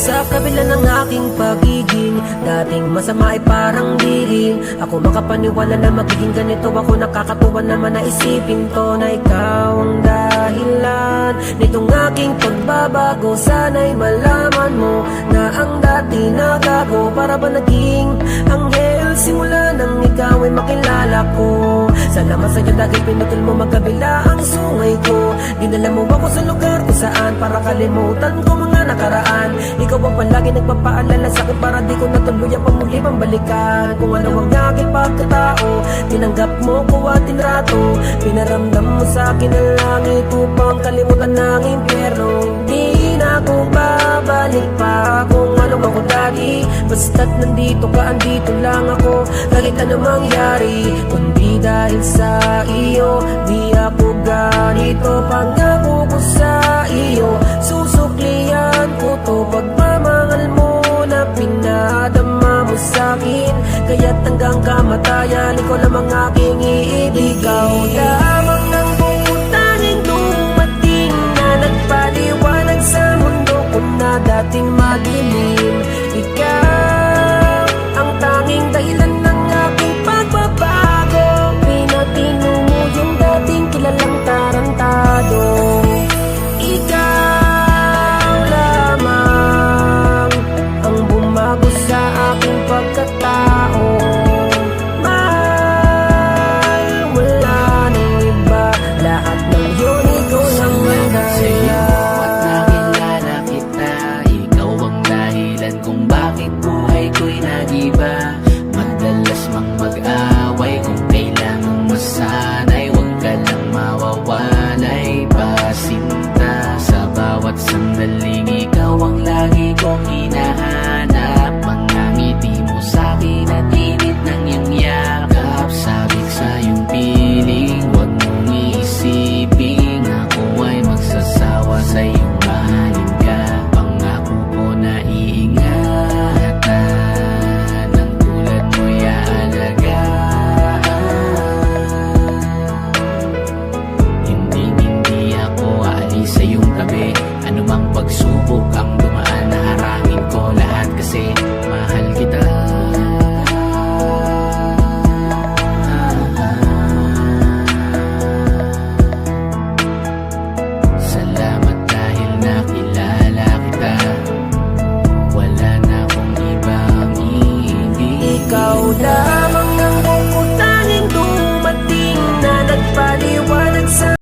Sa kabila ng aking pagiging dating masama ay parang diring ako makapaniwala na magiging ganito. Ako nakakatuwa naman na isipin to na ikaw ang dahilan nitong aking pagbabago. Sana'y malaman mo na ang dati nagago para ba naging anghel simula nang ikaw ay makilala ko. Salamat sa'yo dahil pinutol mo magkabila ang sungay ko. Dinala mo ako sa lugar kung saan para kalimutan ko mga nakaraan. Ikaw ang palagi nagpapaalala sa'kin para di ko natuluyan pa muli pambalikan. Kung ano ang aking pagkatao, tinanggap mo ko at tinrato. Pinaramdam mo sa'kin ang langit upang kalimutan ng impyerno. Di na ako babalik pa kung ano ako dati. Basta't nandito ka, andito lang ako kahit ano mangyari. Kundi dahil sa iyo, di ako ganito. Pangako ko sa iyo, susuklian ko to. Pagmamahal mo na pinadama mo sa'kin, kaya't hanggang kamatayan ikaw lamang